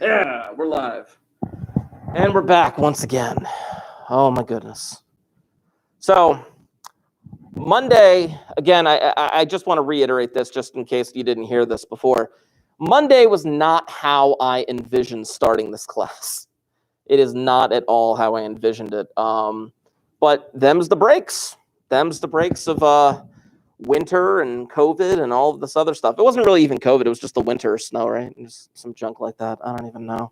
Yeah, we're live. And we're back once again. Oh my goodness. So Monday, again, I just want to reiterate this just in case you didn't hear this before. Monday was not how I envisioned starting this class. It is not at all how I envisioned it. But them's the breaks. Them's the breaks of winter and COVID and all of this other stuff. It wasn't really even COVID. It was just the winter or snow, right? Just some junk like that. I don't even know.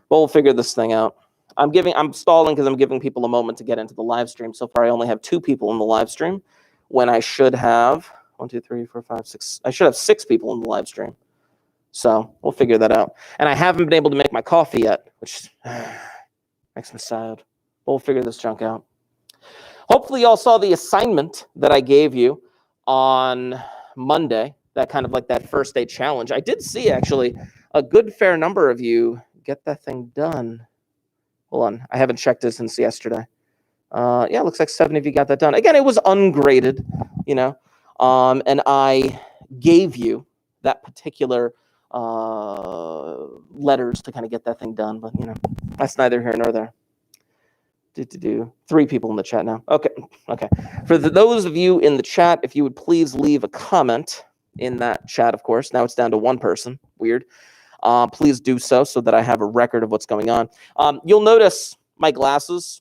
But we'll figure this thing out. I'm stalling because I'm giving people a moment to get into the live stream. So far, I only have 2 people in the live stream when I should have 1, 2, 3, 4, 5, 6. I should have 6 people in the live stream. So we'll figure that out. And I haven't been able to make my coffee yet, which makes me sad. But we'll figure this junk out. Hopefully, y'all saw the assignment that I gave you on Monday, that kind of like that first day challenge. I did see actually a good fair number of you get that thing done. Hold on, I haven't checked it since yesterday. Yeah, it looks like 7 of you got that done. Again, it was ungraded, you know, and I gave you that particular letters to kind of get that thing done, but you know, that's neither here nor there. 3 people in the chat now. Okay. For those of you in the chat, if you would please leave a comment in that chat, of course. Now it's down to 1 person. Weird. Please do so that I have a record of what's going on. You'll notice my glasses.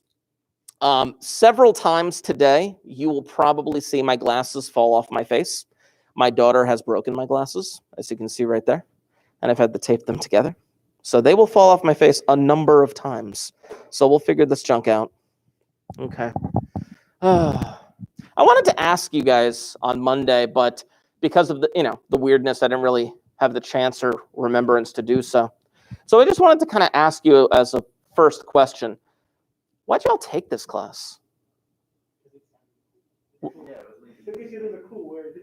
Several times today, you will probably see my glasses fall off my face. My daughter has broken my glasses, as you can see right there, and I've had to tape them together. So they will fall off my face a number of times. So we'll figure this junk out. Okay. I wanted to ask you guys on Monday, but because of the weirdness, I didn't really have the chance or remembrance to do so. So I just wanted to kind of ask you as a first question, why'd y'all take this class? It was a cool word.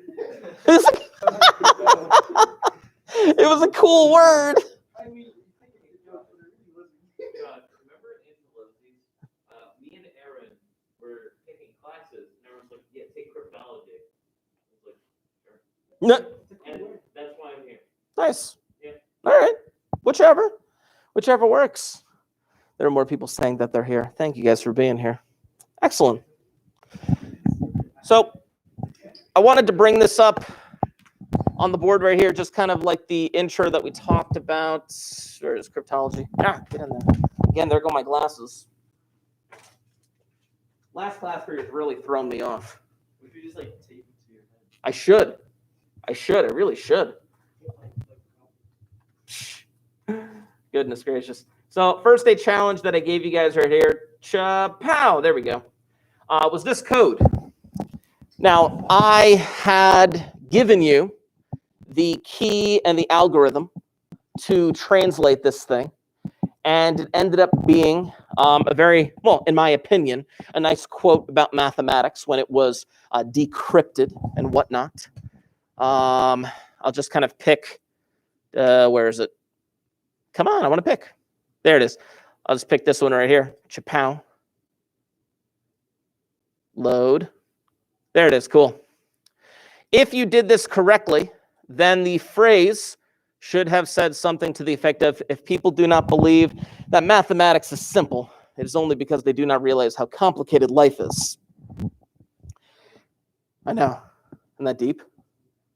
It was a cool word. I mean, remember in Pelosi, me and Aaron were taking classes, and everyone's like, "Yeah, take cryptology." I was like, "Sure." No. And that's why I'm here. Nice. Yeah. All right. Whichever works. There are more people saying that they're here. Thank you guys for being here. Excellent. So I wanted to bring this up on the board right here, just kind of like the intro that we talked about. Where is Cryptology? Ah, get in there. Again, there go my glasses. Last class period has really thrown me off. Would you just like tape it to your head? I should. I really should. Goodness gracious. So first day challenge that I gave you guys right here. Chapow. There we go. Was this code. Now, I had given you the key and the algorithm to translate this thing. And it ended up being a very, well, in my opinion, a nice quote about mathematics when it was decrypted and whatnot. I'll just kind of pick, where is it? Come on, I want to pick. There it is. I'll just pick this one right here. Chapow. Load. There it is. Cool. If you did this correctly, then the phrase should have said something to the effect of, if people do not believe that mathematics is simple, it is only because they do not realize how complicated life is. I know. Isn't that deep?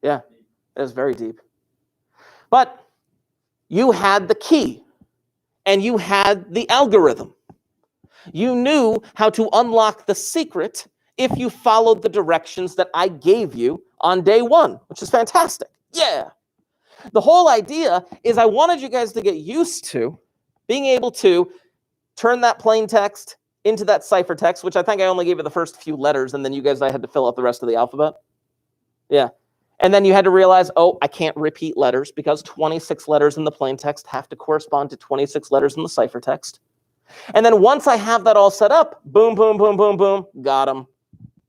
Yeah, it is very deep. But you had the key and you had the algorithm. You knew how to unlock the secret if you followed the directions that I gave you on day 1, which is fantastic. Yeah. The whole idea is I wanted you guys to get used to being able to turn that plain text into that cipher text, which I think I only gave you the first few letters, and then you guys, I had to fill out the rest of the alphabet. Yeah. And then you had to realize, oh, I can't repeat letters because 26 letters in the plain text have to correspond to 26 letters in the cipher text. And then once I have that all set up, boom, boom, boom, boom, boom, got them.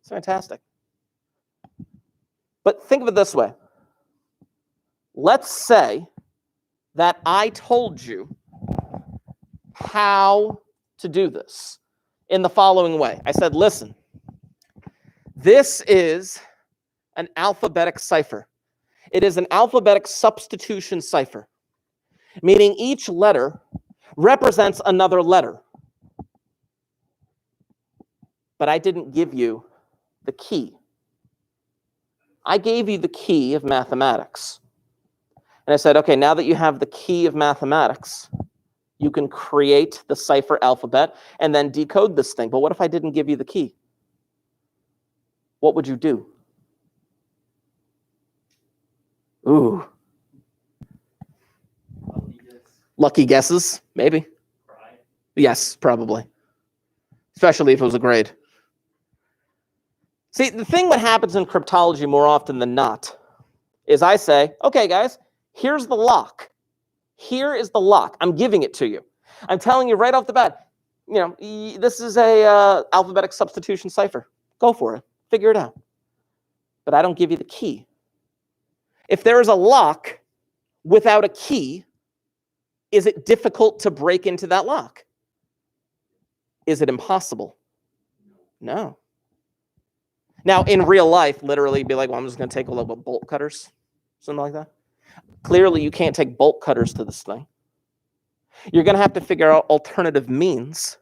It's fantastic. But think of it this way. Let's say that I told you how to do this in the following way. I said, listen, this is an alphabetic cipher. It is an alphabetic substitution cipher. meaning each letter represents another letter. But I didn't give you the key. I gave you the key of mathematics. And I said, okay, now that you have the key of mathematics, you can create the cipher alphabet and then decode this thing. But what if I didn't give you the key? What would you do? Ooh. Lucky guesses, maybe. Cry. Yes, probably. Especially if it was a grade. See, the thing that happens in cryptology more often than not is I say, okay, guys, here's the lock. Here is the lock. I'm giving it to you. I'm telling you right off the bat, you know, this is a alphabetic substitution cipher. Go for it. Figure it out. But I don't give you the key. If there is a lock without a key, is it difficult to break into that lock? Is it impossible? No. Now, in real life, literally be like, well, I'm just going to take a little bit of bolt cutters, something like that. Clearly, you can't take bolt cutters to this thing. You're going to have to figure out alternative means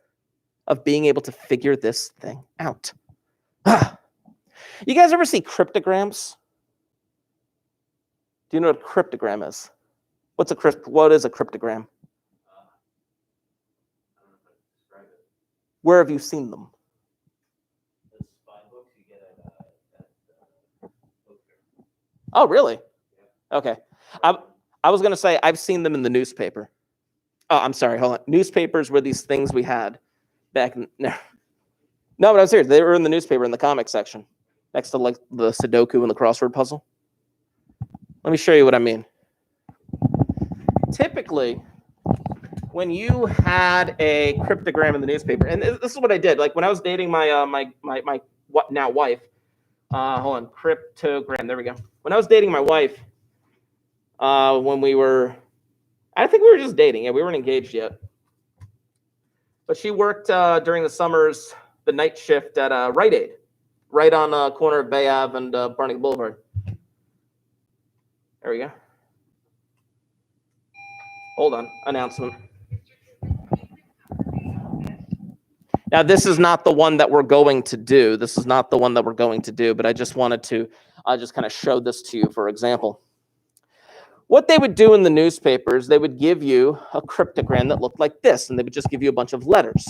of being able to figure this thing out. You guys ever see cryptograms? Do you know what a cryptogram is? What is a cryptogram? I don't know how to describe it. Where have you seen them? The spy books you get at book fair. Oh, really? Yeah. Okay. I was going to say I've seen them in the newspaper. Oh, I'm sorry. Hold on. Newspapers were these things we had back in no. No, but I'm serious. They were in the newspaper in the comic section next to like the Sudoku and the crossword puzzle. Let me show you what I mean. Typically, when you had a cryptogram in the newspaper, and this is what I did. Like when I was dating my my now wife. Hold on, cryptogram. There we go. When I was dating my wife, when we were, I think we were just dating. Yeah, we weren't engaged yet. But she worked during the summers, the night shift at Rite Aid, right on the corner of Bay Ave and Barney Boulevard. There we go. Hold on, announcement. Now, this is not the one that we're going to do. This is not the one that we're going to do, but I just wanted to just kind of show this to you, for example. What they would do in the newspapers, they would give you a cryptogram that looked like this, and they would just give you a bunch of letters.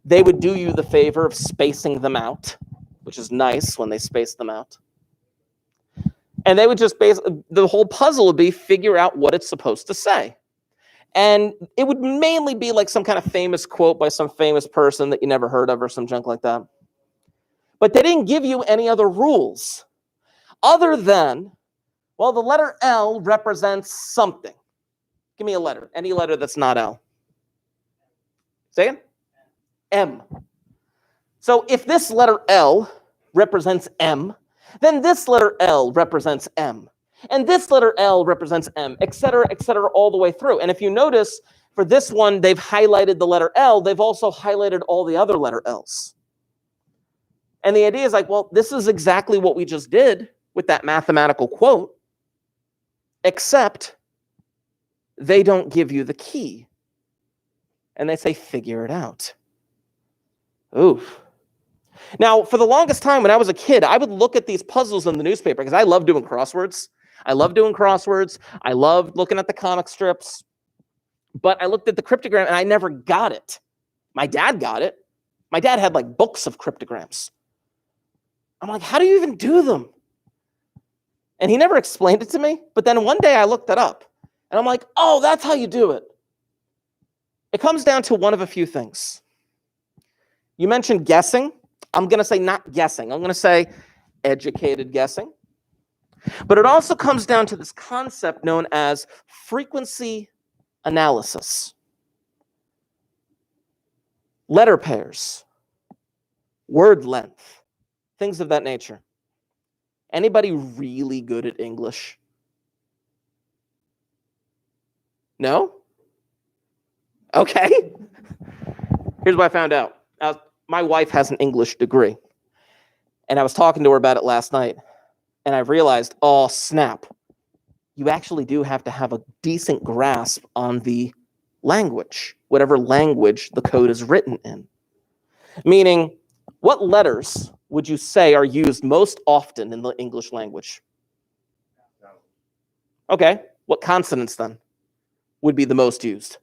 They would do you the favor of spacing them out, which is nice when they space them out. And they would just the whole puzzle would be figure out what it's supposed to say. And it would mainly be like some kind of famous quote by some famous person that you never heard of or some junk like that. But they didn't give you any other rules other than, well, the letter L represents something. Give me a letter, any letter that's not L. Say it? M. So if this letter L represents M, then this letter L represents M. And this letter L represents M, et cetera, all the way through. And if you notice, for this one, they've highlighted the letter L. They've also highlighted all the other letter L's. And the idea is like, well, this is exactly what we just did with that mathematical quote, except they don't give you the key. And they say, figure it out. Oof. Now, for the longest time when I was a kid, I would look at these puzzles in the newspaper because I love doing crosswords. I love looking at the comic strips. But I looked at the cryptogram and I never got it. My dad got it. My dad had like books of cryptograms. I'm like, how do you even do them? And he never explained it to me. But then one day I looked it up. And I'm like, oh, that's how you do it. It comes down to one of a few things. You mentioned guessing. I'm going to say not guessing. I'm going to say educated guessing. But it also comes down to this concept known as frequency analysis. Letter pairs, word length, things of that nature. Anybody really good at English? No? Okay. Here's what I found out. My wife has an English degree. And I was talking to her about it last night. And I realized, oh, snap. you actually do have to have a decent grasp on the language, whatever language the code is written in. Meaning, what letters would you say are used most often in the English language? Okay, what consonants then would be the most used?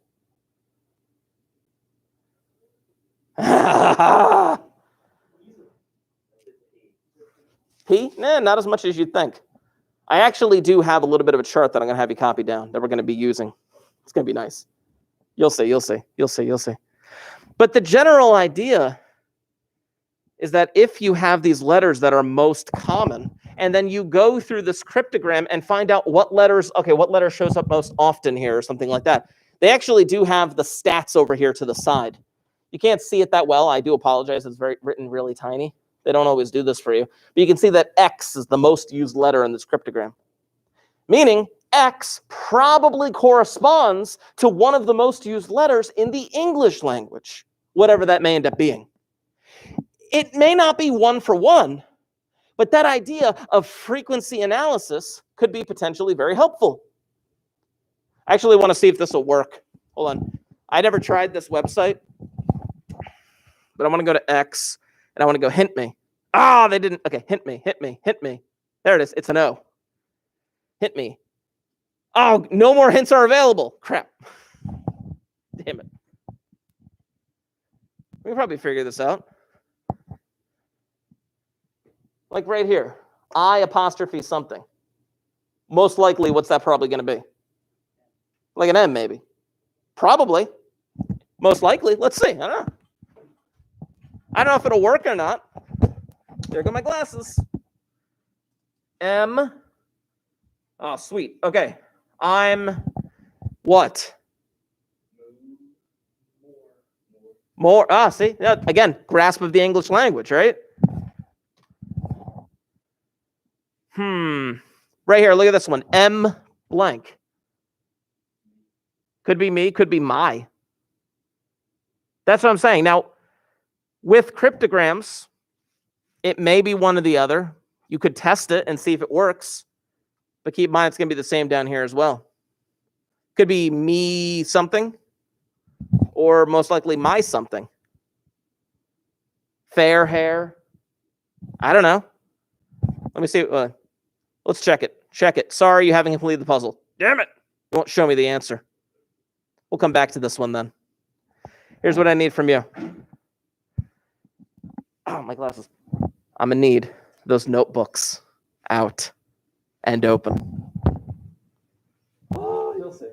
P? Nah, not as much as you'd think. I actually do have a little bit of a chart that I'm going to have you copy down that we're going to be using. It's going to be nice. You'll see, you'll see, you'll see, you'll see. But the general idea is that if you have these letters that are most common, and then you go through this cryptogram and find out what letters, okay, what letter shows up most often here or something like that. They actually do have the stats over here to the side. You can't see it that well. I do apologize. It's written really tiny. They don't always do this for you. But you can see that X is the most used letter in this cryptogram. Meaning X probably corresponds to one of the most used letters in the English language, whatever that may end up being. It may not be one for one, but that idea of frequency analysis could be potentially very helpful. I actually want to see if this will work. Hold on. I never tried this website, but I want to go to X and I want to go hint me. Ah, they didn't. Okay, hint me, hint me, hint me. There it is. It's an O. Hint me. Oh, no more hints are available. Crap. Damn it. We can probably figure this out. Like right here, I apostrophe something. Most likely, what's that probably going to be? Like an M, maybe. Probably. Most likely. Let's see. I don't know. I don't know if it'll work or not. There go my glasses. M. Oh, sweet. Okay. I'm what? More. Ah, see? Yeah, again, grasp of the English language, right? Right here, look at this one. M blank. Could be me, could be my. That's what I'm saying. Now, with cryptograms, it may be one or the other. You could test it and see if it works. But keep in mind, it's going to be the same down here as well. Could be me something, or most likely my something. Fair hair. I don't know. Let me see. Let's check it. Check it. Sorry, you haven't completed the puzzle. Damn it. It won't show me the answer. We'll come back to this one then. Here's what I need from you. Oh, my glasses. I'm going to need those notebooks out and open. Oh, you'll see.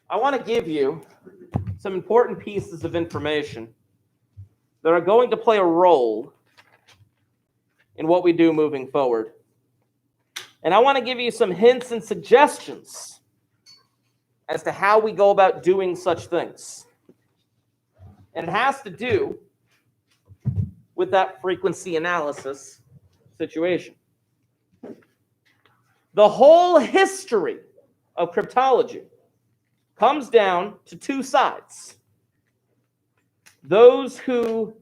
I want to give you some important pieces of information that are going to play a role in what we do moving forward. And I want to give you some hints and suggestions as to how we go about doing such things. And it has to do with that frequency analysis situation. The whole history of cryptology comes down to two sides. Those who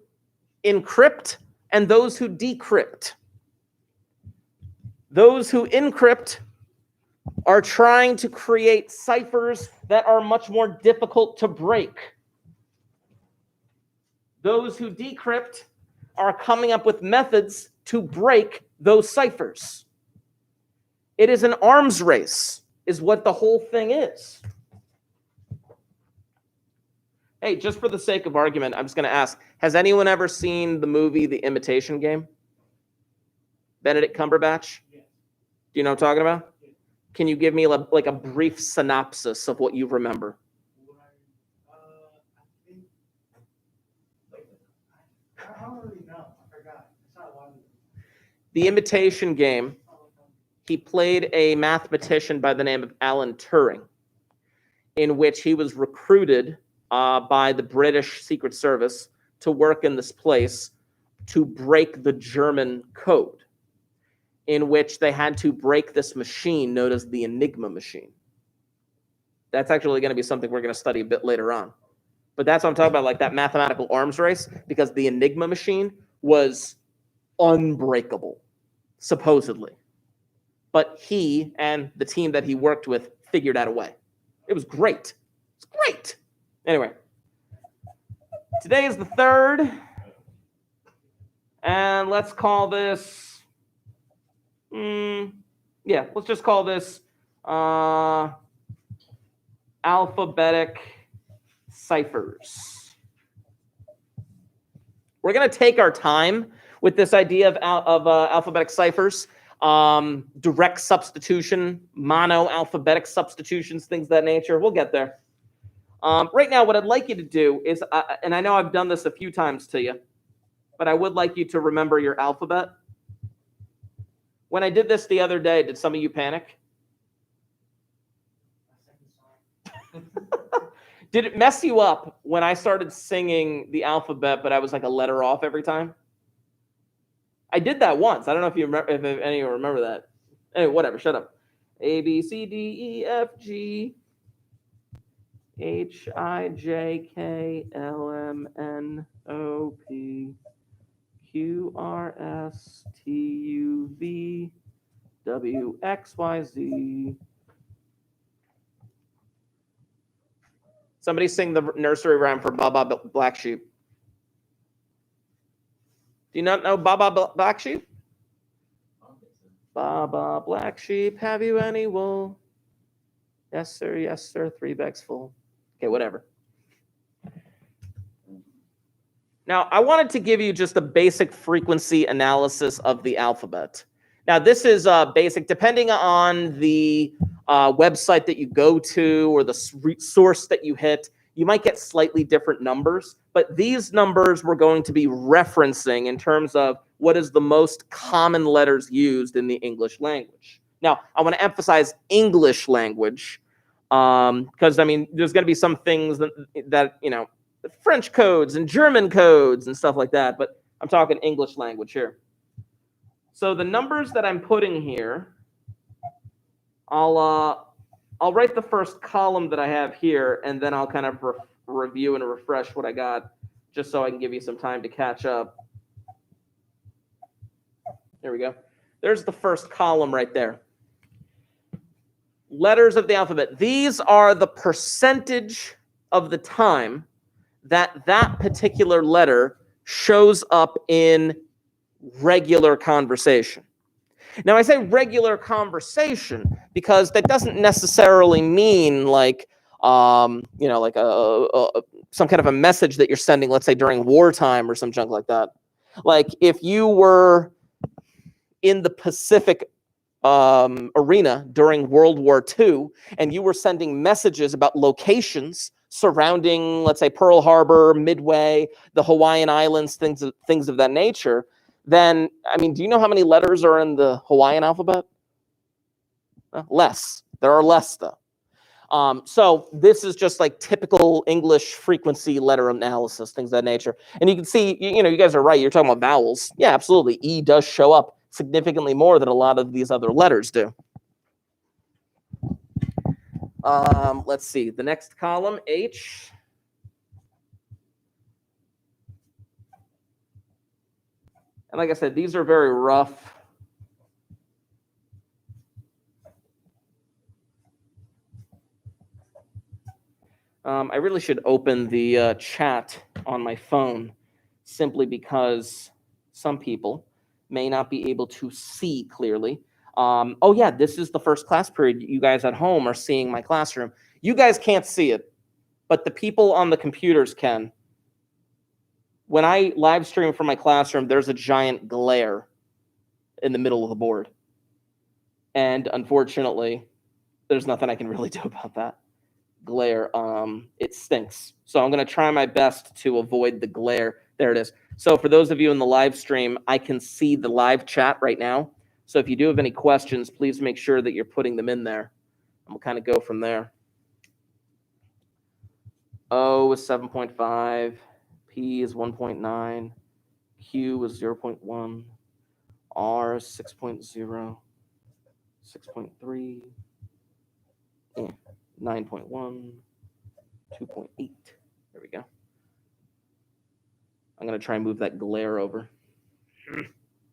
encrypt and those who decrypt. Those who encrypt are trying to create ciphers that are much more difficult to break. Those who decrypt are coming up with methods to break those ciphers. It is an arms race, is what the whole thing is. Hey, just for the sake of argument, I'm just going to ask, has anyone ever seen the movie The Imitation Game? Benedict Cumberbatch? Yeah. Do you know what I'm talking about? Yeah. Can you give me like a brief synopsis of what you remember? I don't really know. I forgot. It's not one. The Imitation Game, he played a mathematician by the name of Alan Turing, in which he was recruited by the British Secret Service to work in this place to break the German code, in which they had to break this machine known as the Enigma machine. That's actually going to be something we're going to study a bit later on. But that's what I'm talking about, like that mathematical arms race, because the Enigma machine was unbreakable, supposedly. But he and the team that he worked with figured out a way. It was great. It's great. Anyway, today is the 3rd. And let's call this, let's just call this Alphabetic Ciphers. We're going to take our time with this idea of alphabetic ciphers, direct substitution, mono-alphabetic substitutions, things of that nature. We'll get there. Right now, what I'd like you to do is, and I know I've done this a few times to you, but I would like you to remember your alphabet. When I did this the other day, did some of you panic? Did it mess you up when I started singing the alphabet, but I was like a letter off every time? I did that once. I don't know if you remember, if any of you remember that. Anyway, whatever. Shut up. A, B, C, D, E, F, G, H, I, J, K, L, M, N, O, P, Q, R, S, T, U, V, W, X, Y, Z. Somebody sing the nursery rhyme for Baba Black Sheep. Do you not know Baba Black Sheep? Baba Black Sheep, have you any wool? Yes, sir, 3 bags full. Okay, whatever. Now, I wanted to give you just a basic frequency analysis of the alphabet. Now, this is basic, depending on the website that you go to or the source that you hit, you might get slightly different numbers, but these numbers we're going to be referencing in terms of what is the most common letters used in the English language. Now, I want to emphasize English language because, I mean, there's going to be some things that, you know, French codes and German codes and stuff like that, but I'm talking English language here. So the numbers that I'm putting here, I'll write the first column that I have here, and then I'll kind of review and refresh what I got, just so I can give you some time to catch up. There we go. There's the first column right there. Letters of the alphabet. These are the percentage of the time that that particular letter shows up in regular conversation. Now, I say regular conversation because that doesn't necessarily mean like, you know, like some kind of a message that you're sending, let's say during wartime or some junk like that. Like if you were in the Pacific arena during World War II and you were sending messages about locations surrounding, let's say, Pearl Harbor, Midway, the Hawaiian Islands, things of that nature, then, I mean, do you know how many letters are in the Hawaiian alphabet? Less. There are less, though. So this is just like typical English frequency letter analysis, things of that nature. And you can see, you know, you guys are right. You're talking about vowels. Yeah, absolutely. E does show up significantly more than a lot of these other letters do. Let's see. The next column, H. And like I said, these are very rough. I really should open the chat on my phone simply because some people may not be able to see clearly. Oh, yeah, this is the first class period. You guys at home are seeing my classroom. You guys can't see it, but the people on the computers can. When I live stream from my classroom, there's a giant glare in the middle of the board. And unfortunately, there's nothing I can really do about that. Glare, it stinks. So I'm going to try my best to avoid the glare. There it is. So for those of you in the live stream, I can see the live chat right now. So if you do have any questions, please make sure that you're putting them in there. And we'll kind of go from there. O is 7.5. P is 1.9. Q is 0.1. R is 6.0. 6.3. 9.1, 2.8. There we go. I'm going to try and move that glare over.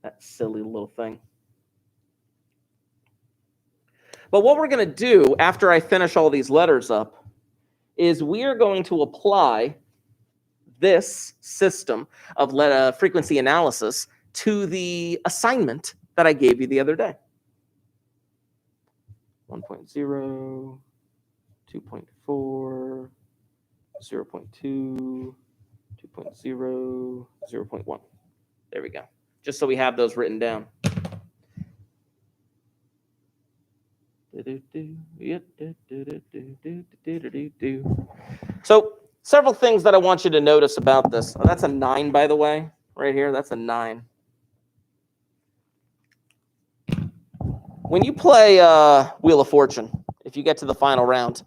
That silly little thing. But what we're going to do after I finish all these letters up is we are going to apply this system of frequency analysis to the assignment that I gave you the other day. 1.0, 2.4, 0.2, 2.0, 0.1. There we go. Just so we have those written down. So several things that I want you to notice about this. Oh, that's a 9, by the way, right here. That's a 9. When you play Wheel of Fortune, if you get to the final round,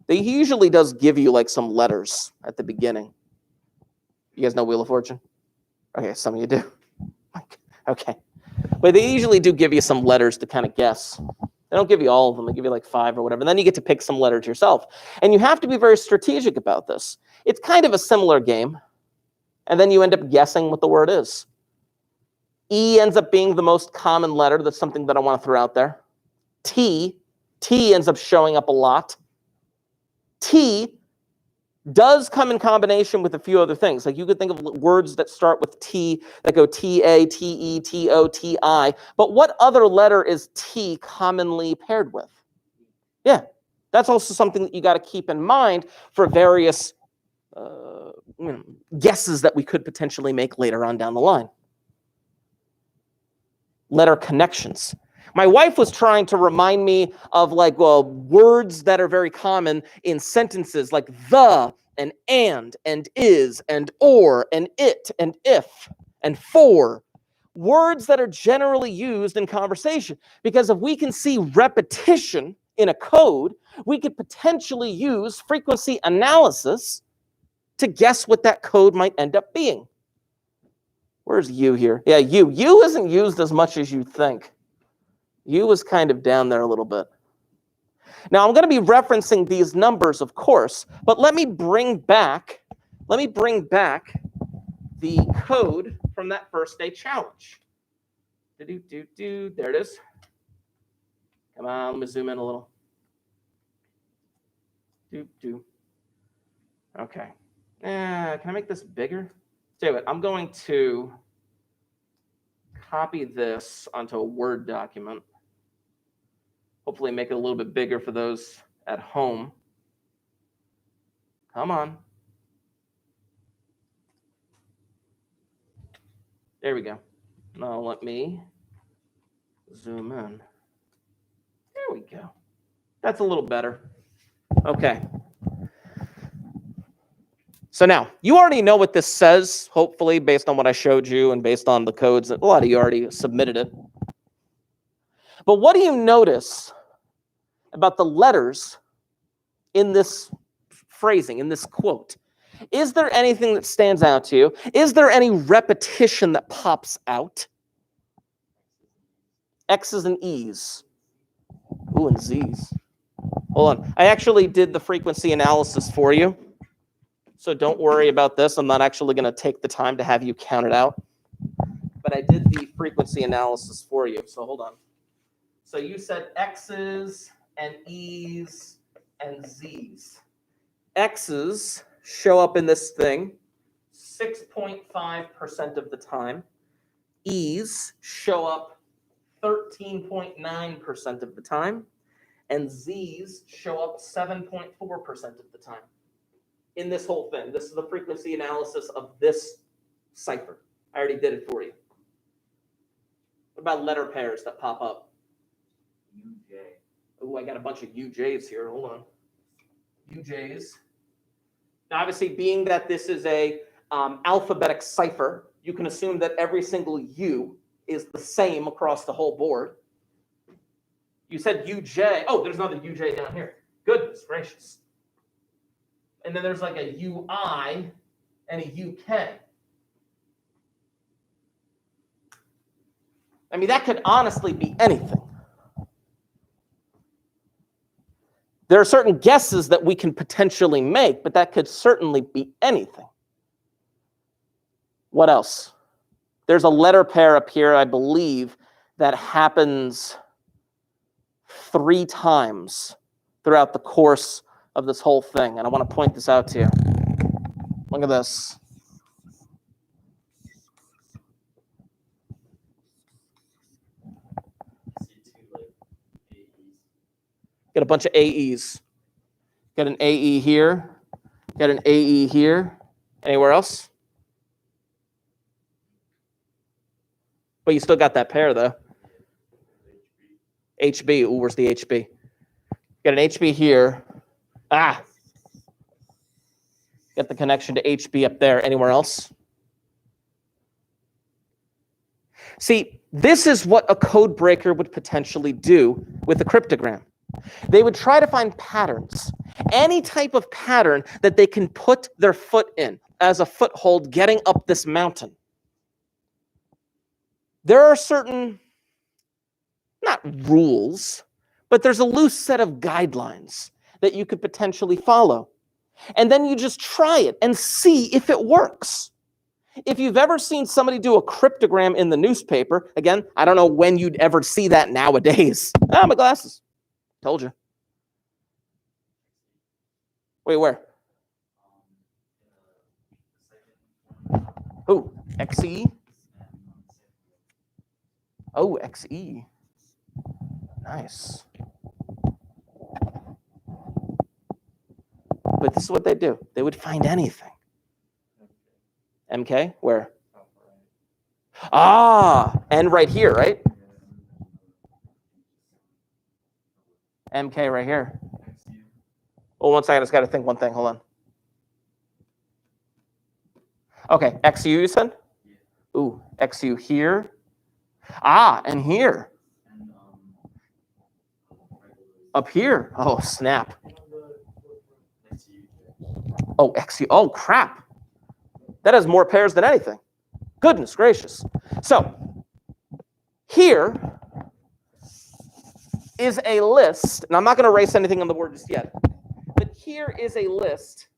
they usually does give you like some letters at the beginning. You guys know Wheel of Fortune? Okay, some of you do. Okay. But they usually do give you some letters to kind of guess. They don't give you all of them. They give you like 5 or whatever. And then you get to pick some letters yourself. And you have to be very strategic about this. It's kind of a similar game. And then you end up guessing what the word is. E ends up being the most common letter. That's something that I want to throw out there. T ends up showing up a lot. T does come in combination with a few other things. Like you could think of words that start with T that go T-A, T-E, T-O, T-I. But what other letter is T commonly paired with? Yeah, that's also something that you got to keep in mind for various guesses that we could potentially make later on down the line. Letter connections. My wife was trying to remind me of words that are very common in sentences like the and is and or and it and if and for. Words that are generally used in conversation. Because if we can see repetition in a code, we could potentially use frequency analysis to guess what that code might end up being. Where's you here? Yeah, you. You isn't used as much as you think. You is kind of down there a little bit. Now, I'm going to be referencing these numbers, of course, but let me bring back the code from that first day challenge. There it is. Come on, let me zoom in a little. Okay. Can I make this bigger? Tell you what, I'm going to copy this onto a Word document. Hopefully make it a little bit bigger for those at home. Come on. There we go. Now let me zoom in. There we go. That's a little better. Okay. So now, you already know what this says, hopefully, based on what I showed you and based on the codes. A lot of you already submitted it. But what do you notice about the letters in this phrasing, in this quote? Is there anything that stands out to you? Is there any repetition that pops out? X's and E's. Ooh, and Z's. Hold on. I actually did the frequency analysis for you. So don't worry about this. I'm not actually going to take the time to have you count it out. But I did the frequency analysis for you. So hold on. So you said X's and E's and Z's. X's show up in this thing 6.5% of the time. E's show up 13.9% of the time. And Z's show up 7.4% of the time. In this whole thing. This is the frequency analysis of this cipher. I already did it for you. What about letter pairs that pop up? UJ. Oh, I got a bunch of UJs here. Hold on. UJs. Now, obviously, being that this is a alphabetic cipher, you can assume that every single U is the same across the whole board. You said UJ. Oh, there's another UJ down here. Goodness gracious. And then there's like a UI and a UK. I mean, that could honestly be anything. There are certain guesses that we can potentially make, but that could certainly be anything. What else? There's a letter pair up here, I believe, that happens 3 times throughout the course of this whole thing. And I want to point this out to you. Look at this. Got a bunch of AEs. Got an AE here. Got an AE here. Anywhere else? But you still got that pair, though. HB. Ooh, where's the HB? Got an HB here. Ah. Got the connection to HB up there. Anywhere else? See, this is what a code breaker would potentially do with a cryptogram. They would try to find patterns, any type of pattern that they can put their foot in as a foothold getting up this mountain. There are certain, not rules, but there's a loose set of guidelines that you could potentially follow. And then you just try it and see if it works. If you've ever seen somebody do a cryptogram in the newspaper, again, I don't know when you'd ever see that nowadays. Ah, my glasses. Told you. Wait, where? Oh, XE? Oh, XE. Nice. But this is what they do. They would find anything. MK? Where? Ah, and right here, right? MK right here. Oh, 1 second. I just got to think one thing. Hold on. Okay, XU you said? Ooh, XU here. Ah, and here. Up here. Oh, snap. Oh, XU. Oh, crap. That has more pairs than anything. Goodness gracious. So, here is a list, and I'm not going to erase anything on the board just yet, but here is a list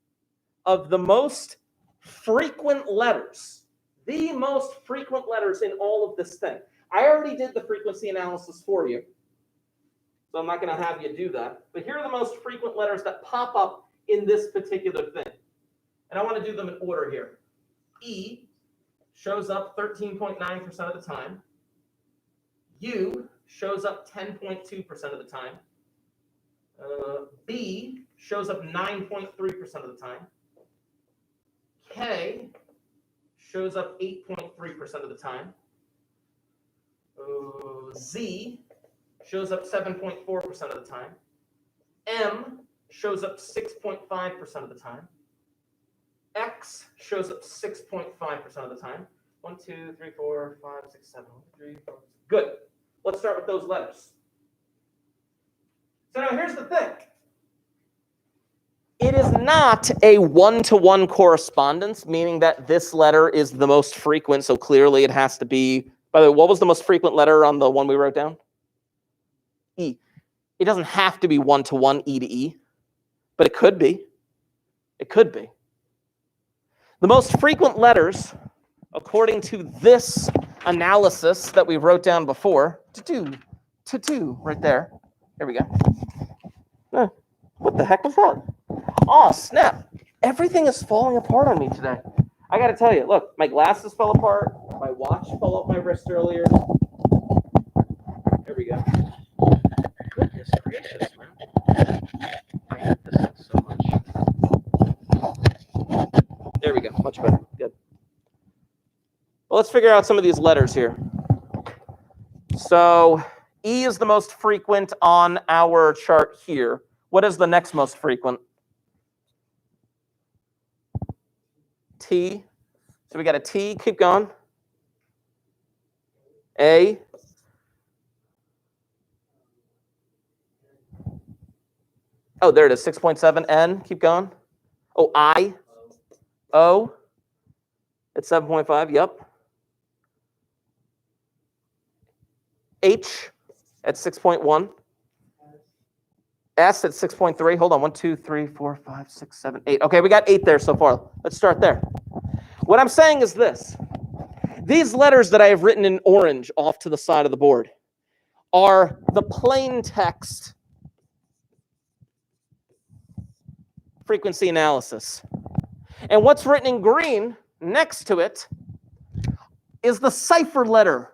of the most frequent letters, the most frequent letters in all of this thing. I already did the frequency analysis for you, so I'm not going to have you do that, but here are the most frequent letters that pop up in this particular thing, and I want to do them in order here. E shows up 13.9% of the time. U shows up 10.2% of the time. B shows up 9.3% of the time. K shows up 8.3% of the time. Z shows up 7.4% of the time. M shows up 6.5% of the time. X shows up 6.5% of the time. 1, 2, 3, 4, 5, 6, 7. 1, 2, 3, 4. Good. Let's start with those letters. So now here's the thing. It is not a one-to-one correspondence, meaning that this letter is the most frequent, so clearly it has to be, by the way, what was the most frequent letter on the one we wrote down? E. It doesn't have to be one-to-one, E to E, but it could be. It could be. The most frequent letters, according to this analysis that we wrote down before, right there. Here we go. What the heck was that? Oh, snap. Everything is falling apart on me today. I got to tell you, look, my glasses fell apart. My watch fell off my wrist earlier. Here we go. Goodness gracious, man. I hate this thing so much. There we go. Much better. Good. Well, let's figure out some of these letters here. So E is the most frequent on our chart here. What is the next most frequent? T. So we got a T. Keep going. A. Oh, there it is. 6.7. N. Keep going. Oh, I. O. At 7.5. Yep. H. At 6.1. S at 6.3. Hold on. 1, 2, 3, 4, 5, 6, 7, 8. Okay, we got 8 there so far. Let's start there. What I'm saying is this. These letters that I have written in orange off to the side of the board are the plain text frequency analysis. And what's written in green next to it is the cipher letter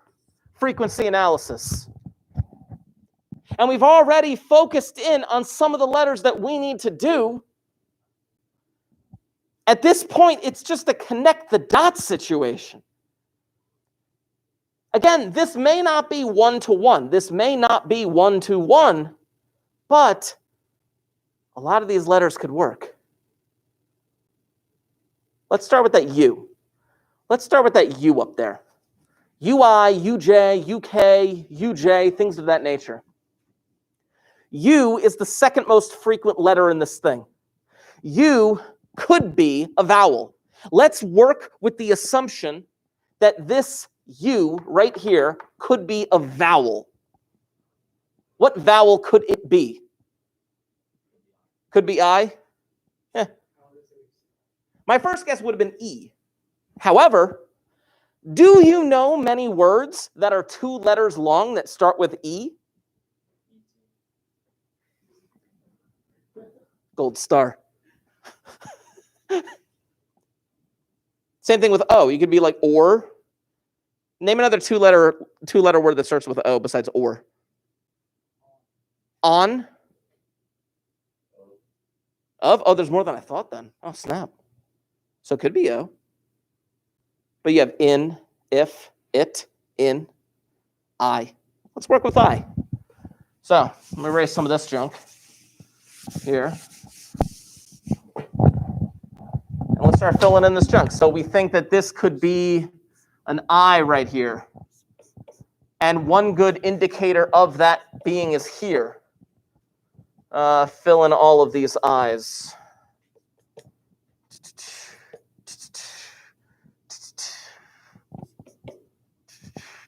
frequency analysis. And we've already focused in on some of the letters that we need to do. At this point, it's just a connect the dots situation. Again, this may not be one-to-one. This may not be one-to-one, but a lot of these letters could work. Let's start with that U. Let's start with that U up there. UI, UJ, UK, UJ, things of that nature. U is the second most frequent letter in this thing. U could be a vowel. Let's work with the assumption that this U right here could be a vowel. What vowel could it be? Could be I? My first guess would have been E. However, do you know many words that are 2 letters long that start with E? Gold star. Same thing with O. You could be like or. Name another two-letter word that starts with O besides or. On. Of. Oh, there's more than I thought then. Oh, snap. So it could be O. But you have in, if, it, in, I. Let's work with I. So let me erase some of this junk here. And let's start filling in this junk. So we think that this could be an I right here. And one good indicator of that being is here. Fill in all of these I's.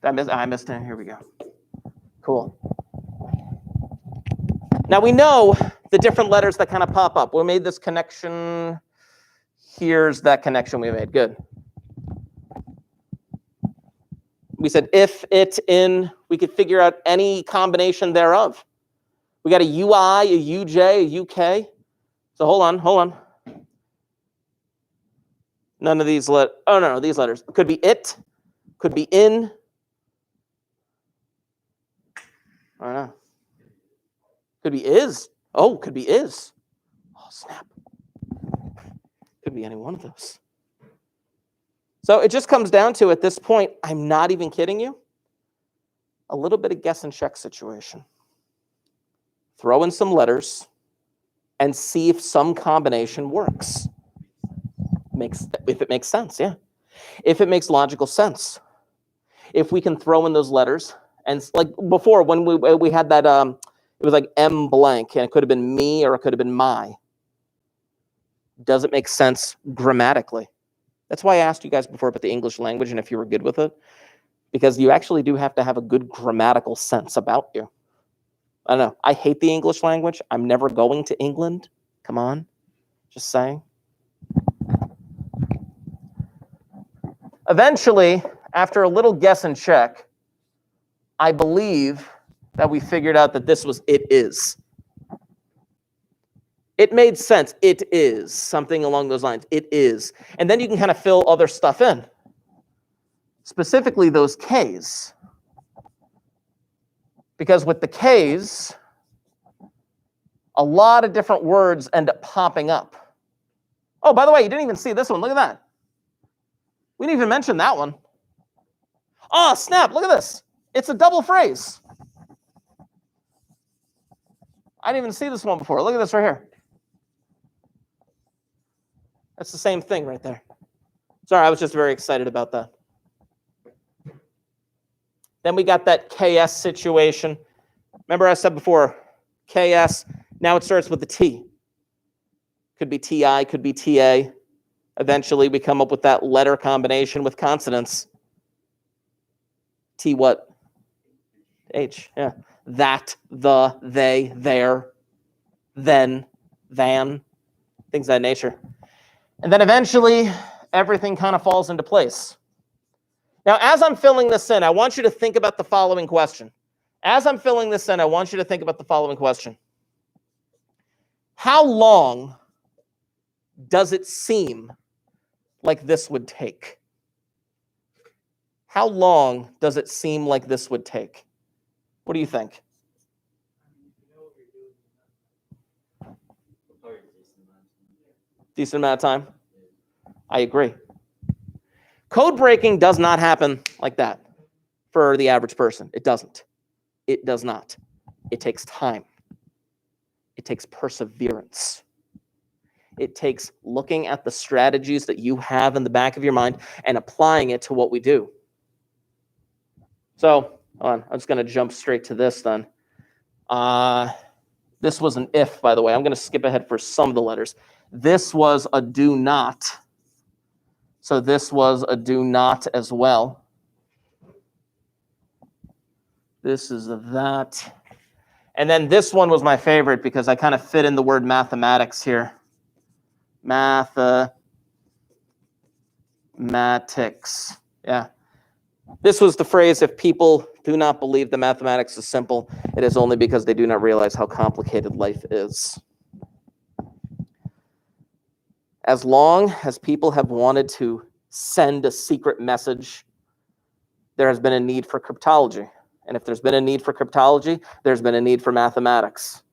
I missed it. Here we go. Cool. Now we know the different letters that kind of pop up. We made this connection. Here's that connection we made. Good. We said if, it, in. We could figure out any combination thereof. We got a UI, a UJ, a UK. So hold on. None of these these letters. Could be it. Could be in. I don't know. Could be is. Oh, could be is. Oh, snap. Could be any one of those. So it just comes down to, at this point, I'm not even kidding you, a little bit of guess and check situation. Throw in some letters and see if some combination works. If it makes sense, yeah. If it makes logical sense. If we can throw in those letters, and like before when we had that, it was like M blank, and it could have been me or it could have been my. Does it make sense grammatically? That's why I asked you guys before about the English language and if you were good with it. Because you actually do have to have a good grammatical sense about you. I don't know. I hate the English language. I'm never going to England. Come on. Just saying. Eventually, after a little guess and check, I believe that we figured out that this was it is. It made sense. It is. Something along those lines. It is. And then you can kind of fill other stuff in. Specifically those Ks. Because with the Ks, a lot of different words end up popping up. Oh, by the way, you didn't even see this one. Look at that. We didn't even mention that one. Oh, snap. Look at this. It's a double phrase. I didn't even see this one before. Look at this right here. That's the same thing right there. Sorry, I was just very excited about that. Then we got that KS situation. Remember I said before, KS, now it starts with the T. Could be TI, could be TA. Eventually we come up with that letter combination with consonants. T what? H, yeah. That, the, they, their. then, than, things of that nature. And then eventually, everything kind of falls into place. Now, as I'm filling this in, I want you to think about the following question. As I'm filling this in, I want you to think about the following question. How long does it seem like this would take? How long does it seem like this would take? What do you think? Decent amount of time? I agree. Code breaking does not happen like that for the average person. It doesn't. It does not. It takes time. It takes perseverance. It takes looking at the strategies that you have in the back of your mind and applying it to what we do. So, I'm just going to jump straight to this then. This was an if, by the way. I'm going to skip ahead for some of the letters. This was a do not. So this was a do not as well. This is a that. And then this one was my favorite because I kind of fit in the word mathematics here. Mathematics. Yeah. This was the phrase, if people do not believe that mathematics is simple, it is only because they do not realize how complicated life is. As long as people have wanted to send a secret message, there has been a need for cryptology. And if there's been a need for cryptology, there's been a need for mathematics.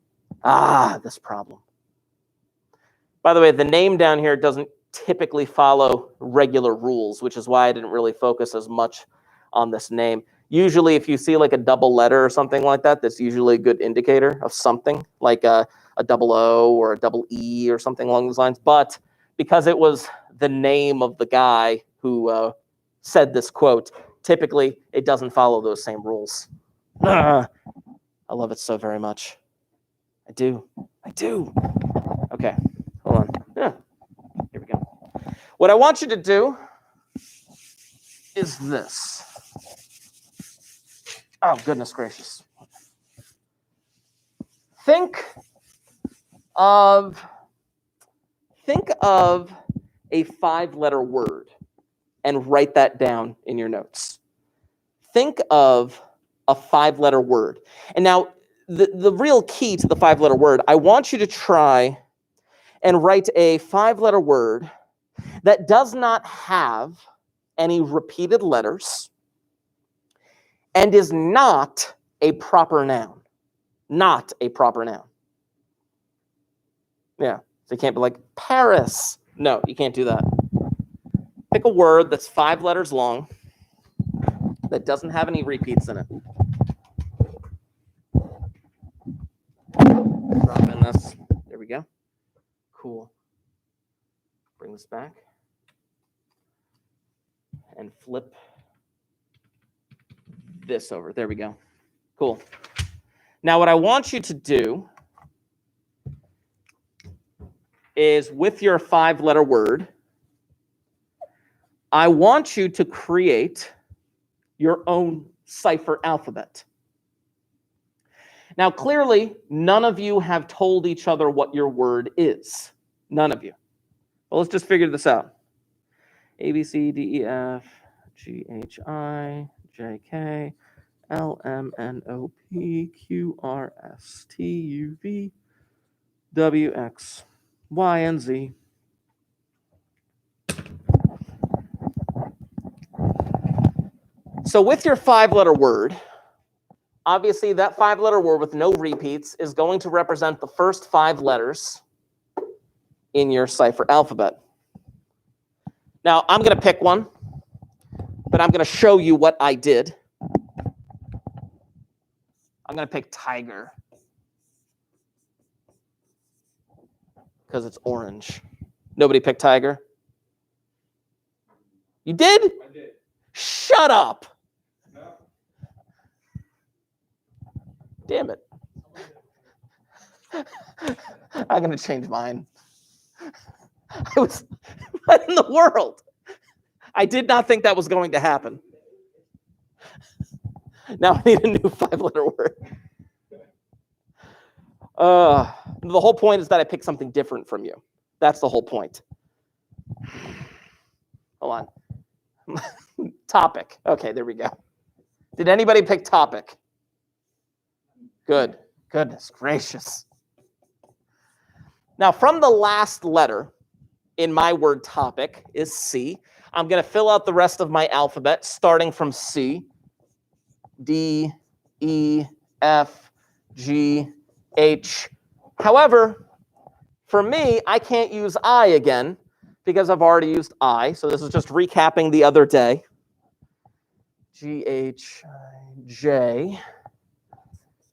This problem. By the way, the name down here doesn't typically follow regular rules, which is why I didn't really focus as much on this name. Usually, if you see like a double letter or something like that, that's usually a good indicator of something, like a double O or a double E or something along those lines. But because it was the name of the guy who said this quote, typically it doesn't follow those same rules. I love it so very much. I do. Okay, hold on. Yeah, here we go. What I want you to do is this. Oh, goodness gracious. Think of a 5-letter word and write that down in your notes. Think of a 5-letter word. And now, the real key to the 5-letter word, I want you to try and write a 5-letter word that does not have any repeated letters and is not a proper noun. Not a proper noun. Yeah, so you can't be like Paris. No, you can't do that. Pick a word that's 5 letters long that doesn't have any repeats in it. Drop in this. There we go. Cool. Bring this back. And flip this over. There we go. Cool. Now what I want you to do is with your 5-letter word, I want you to create your own cipher alphabet. Now, clearly, none of you have told each other what your word is. None of you. Well, let's just figure this out. A, B, C, D, E, F, G, H, I, J, K, L, M, N, O, P, Q, R, S, T, U, V, W, X, Y, and Z. So with your 5-letter word, obviously that 5-letter word with no repeats is going to represent the first 5 letters in your cipher alphabet. Now, I'm going to pick one, but I'm going to show you what I did. I'm going to pick tiger because it's orange. Nobody picked tiger? You did? I did. Shut up. No. Damn it. I'm going to change mine. What in the world? I did not think that was going to happen. Now I need a new 5-letter word. The whole point is that I pick something different from you. That's the whole point. Hold on. Topic. Okay, there we go. Did anybody pick topic? Good. Goodness gracious. Now, from the last letter in my word topic is C. I'm going to fill out the rest of my alphabet starting from C. D, E, F, G, H. However, for me, I can't use I again because I've already used I. So this is just recapping the other day. G, H, I, J,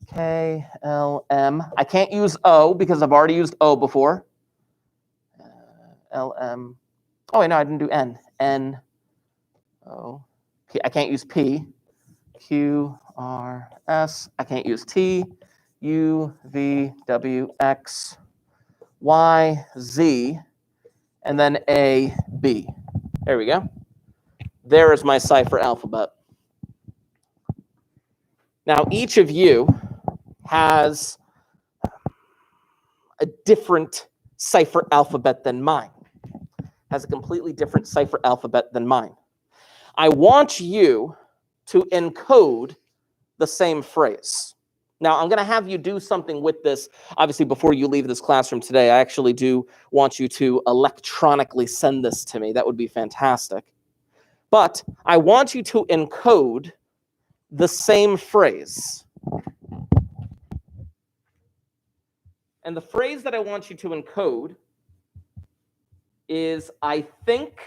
K, L, M. I can't use O because I've already used O before. L, M. Oh, wait, no, I didn't do N. N, O, P. I can't use P. Q, R, S. I can't use T. U, V, W, X, Y, Z, and then A, B. There we go. There is my cipher alphabet. Now, each of you has a different cipher alphabet than mine. Has a completely different cipher alphabet than mine. I want you to encode the same phrase. Now, I'm going to have you do something with this. Obviously, before you leave this classroom today, I actually do want you to electronically send this to me. That would be fantastic. But I want you to encode the same phrase. And the phrase that I want you to encode is, I think,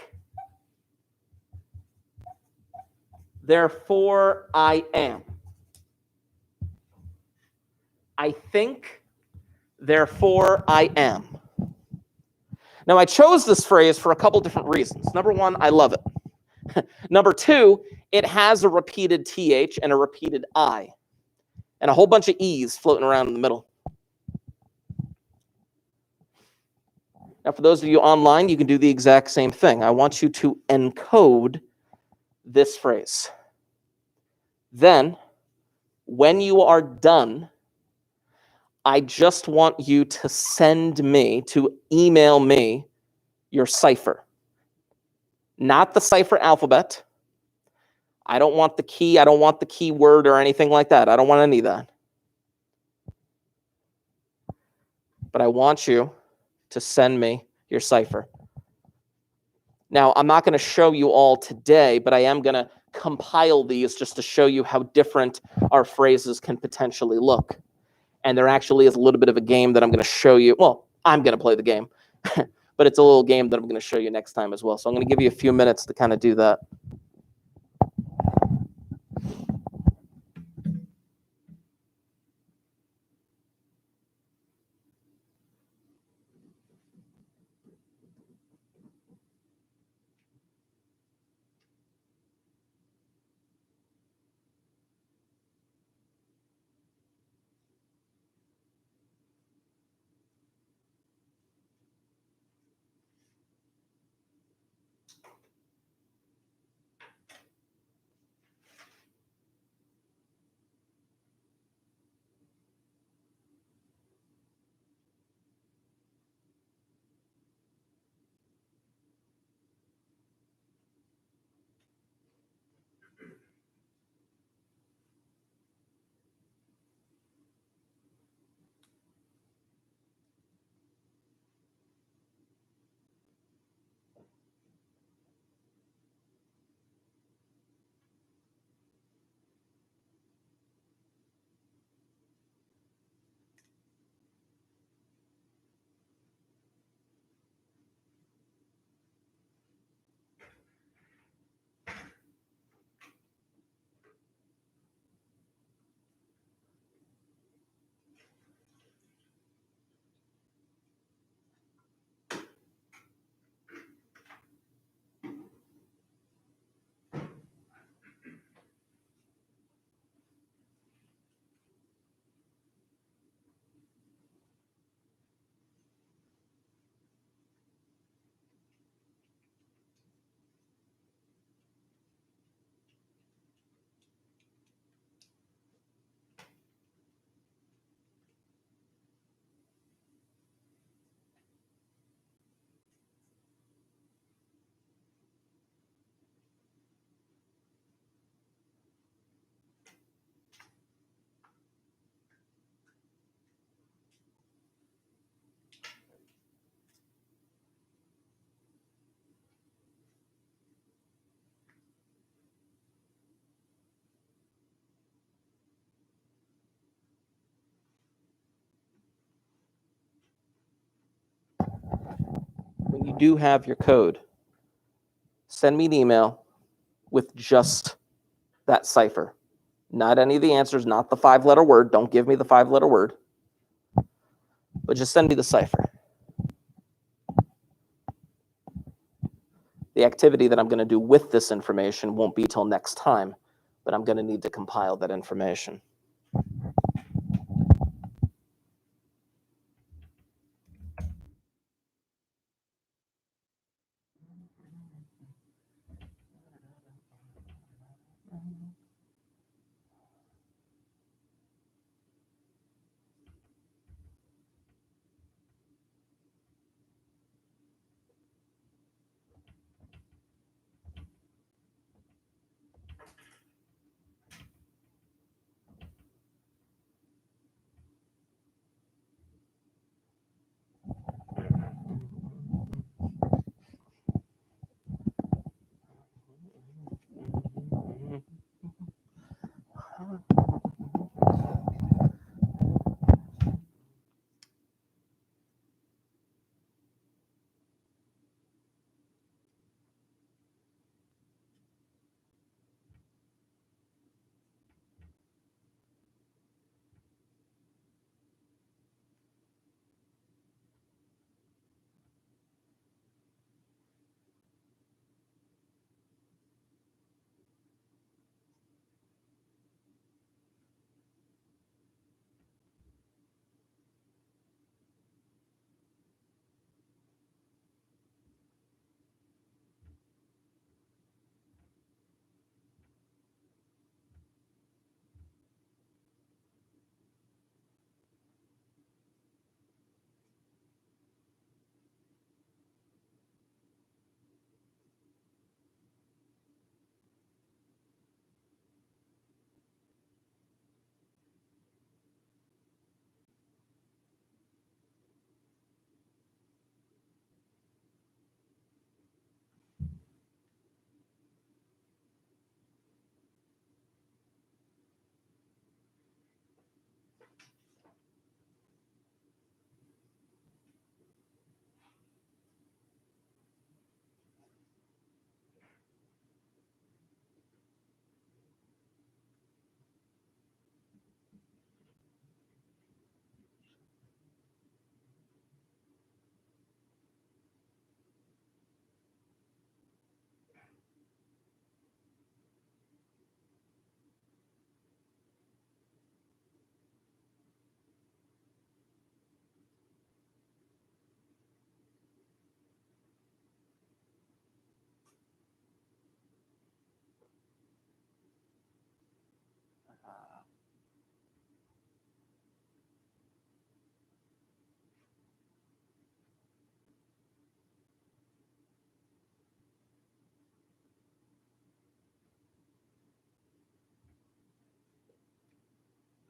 therefore I am. I think, therefore I am. Now, I chose this phrase for a couple different reasons. Number one, I love it. Number two, it has a repeated TH and a repeated I, and a whole bunch of E's floating around in the middle. Now, for those of you online, you can do the exact same thing. I want you to encode this phrase. Then, when you are done, I just want you to email me your cipher. Not the cipher alphabet. I don't want the key. I don't want the keyword or anything like that. I don't want any of that. But I want you to send me your cipher. Now, I'm not going to show you all today, but I am going to compile these just to show you how different our phrases can potentially look. And there actually is a little bit of a game that I'm going to show you. Well, I'm going to play the game, but it's a little game that I'm going to show you next time as well. So I'm going to give you a few minutes to kind of do that. do have your code, send me an email with just that cipher. Not any of the answers, not the 5-letter word. Don't give me the 5-letter word. But just send me the cipher. The activity that I'm going to do with this information won't be till next time, but I'm going to need to compile that information.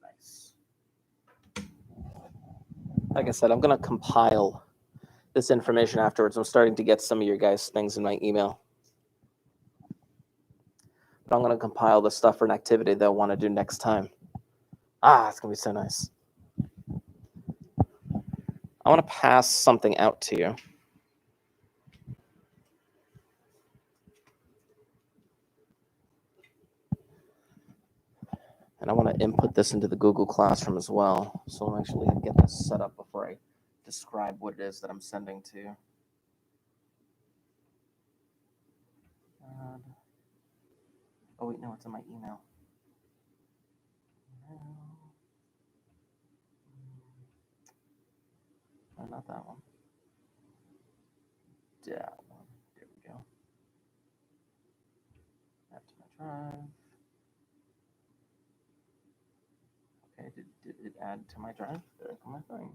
Nice. Like I said, I'm going to compile this information afterwards. I'm starting to get some of your guys' things in my email. But I'm going to compile the stuff for an activity that I want to do next time. It's going to be so nice. I want to pass something out to you. And I want to input this into the Google Classroom as well. So I'll actually get this set up before I describe what it is that I'm sending to you. Oh, wait, no, it's in my email. No, not that one. That one. There we go. Add to my drive. Okay, did it add to my drive? There go my thing.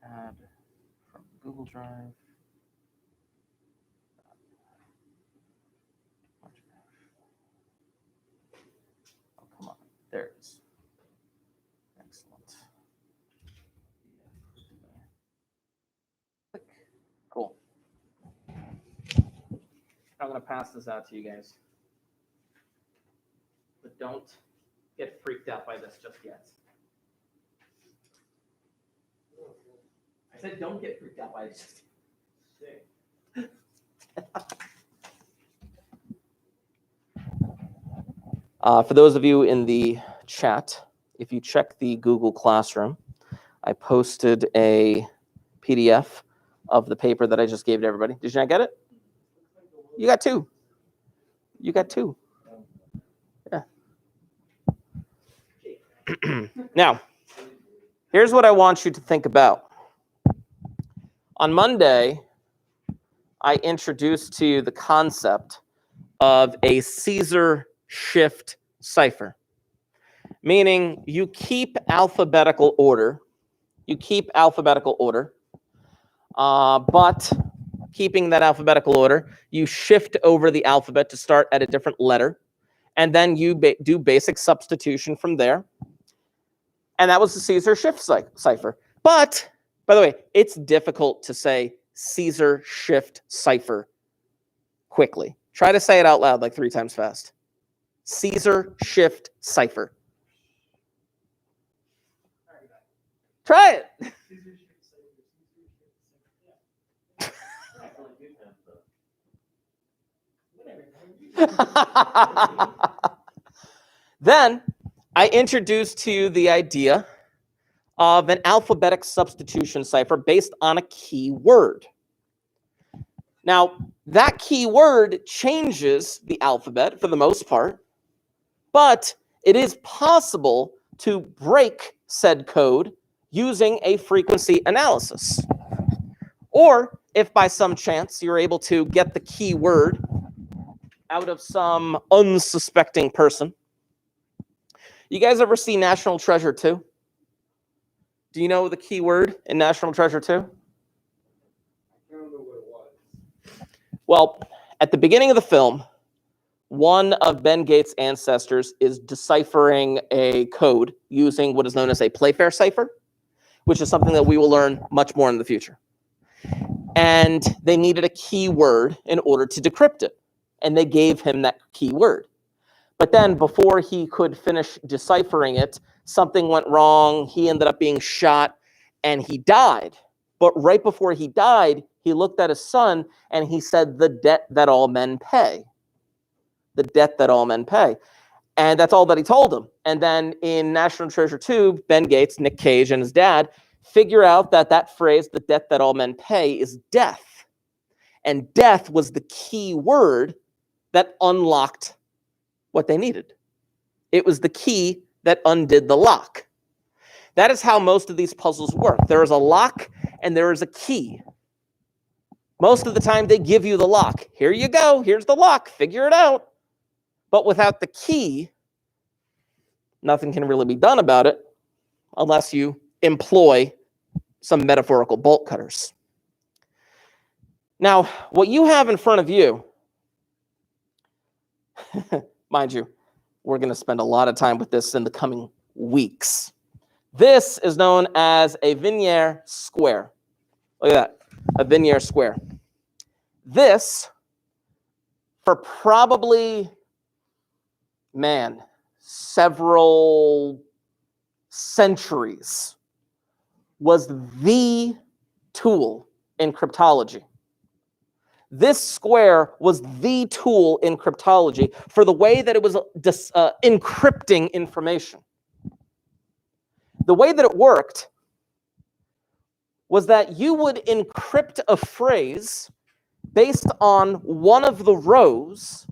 Add from Google Drive. Oh, come on. There it is. Excellent. Click. Cool. I'm going to pass this out to you guys. But don't get freaked out by this just yet. I said don't get freaked out by it. For those of you in the chat, if you check the Google Classroom, I posted a PDF of the paper that I just gave to everybody. Did you not get it? You got two. You got two. Yeah. Now, here's what I want you to think about. On Monday, I introduced to you the concept of a Caesar shift cipher, meaning you keep alphabetical order. But keeping that alphabetical order, you shift over the alphabet to start at a different letter, and then you do basic substitution from there. And that was the Caesar shift cipher. But, by the way, it's difficult to say Caesar shift cipher quickly. Try to say it out loud like 3 times fast. Caesar shift cipher. Try it. Then I introduced to you the idea of an alphabetic substitution cipher based on a key word. Now, that key word changes the alphabet for the most part, but it is possible to break said code using a frequency analysis. Or if by some chance you're able to get the key word out of some unsuspecting person. You guys ever see National Treasure 2? Do you know the key word in National Treasure 2? I don't know what it was. Well, at the beginning of the film, one of Ben Gates' ancestors is deciphering a code using what is known as a Playfair cipher, which is something that we will learn much more in the future. And they needed a key word in order to decrypt it. And they gave him that key word. But then before he could finish deciphering it, something went wrong. He ended up being shot and he died. But right before he died, he looked at his son and he said, "The debt that all men pay." The debt that all men pay. And that's all that he told him. And then in National Treasure 2, Ben Gates, Nick Cage, and his dad figure out that that phrase, "the debt that all men pay," is death. And death was the key word that unlocked what they needed. It was the key that undid the lock. That is how most of these puzzles work. There is a lock and there is a key. Most of the time they give you the lock. Here you go, here's the lock, figure it out. But without the key, nothing can really be done about it unless you employ some metaphorical bolt cutters. Now, what you have in front of you, mind you, we're going to spend a lot of time with this in the coming weeks. This is known as a Viennere square. Look at that, a Viennere square. This, for probably, several centuries, was the tool in cryptology. This square was the tool in cryptology for the way that it was encrypting information. The way that it worked was that you would encrypt a phrase based on one of the rows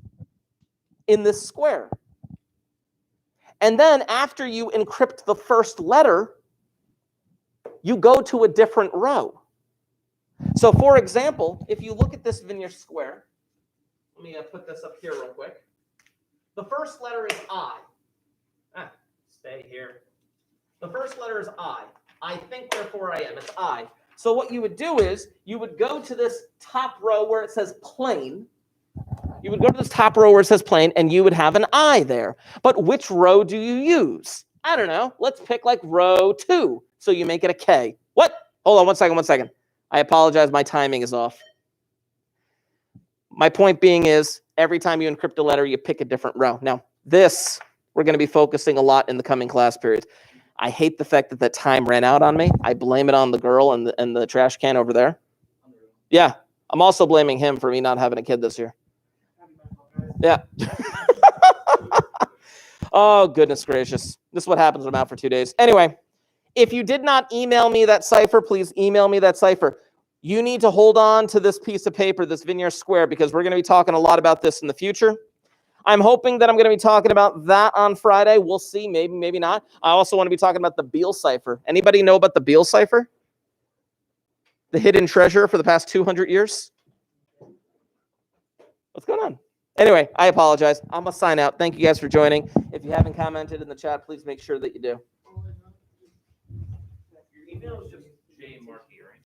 in this square. And then after you encrypt the first letter, you go to a different row. So for example, if you look at this Viennere square, let me put this up here real quick. The first letter is I. Stay here. The first letter is I. I think, therefore I am. It's I. So what you would do is you would go to this top row where it says plain. You would go to this top row where it says plain, and you would have an I there. But which row do you use? I don't know. Let's pick like row 2. So you make it a K. What? Hold on one second. I apologize. My timing is off. My point being is every time you encrypt a letter, you pick a different row. Now, this we're going to be focusing a lot in the coming class periods. I hate the fact that time ran out on me. I blame it on the girl and the trash can over there. Yeah, I'm also blaming him for me not having a kid this year. Yeah. Oh, goodness gracious. This is what happens when I'm out for 2 days. Anyway, if you did not email me that cipher, please email me that cipher. You need to hold on to this piece of paper, this Vineyard Square, because we're going to be talking a lot about this in the future. I'm hoping that I'm going to be talking about that on Friday. We'll see. Maybe, maybe not. I also want to be talking about the Beale cipher. Anybody know about the Beale cipher? The hidden treasure for the past 200 years? What's going on? Anyway, I apologize. I'm going to sign out. Thank you guys for joining. If you haven't commented in the chat, please make sure that you do. Your email is just jmarking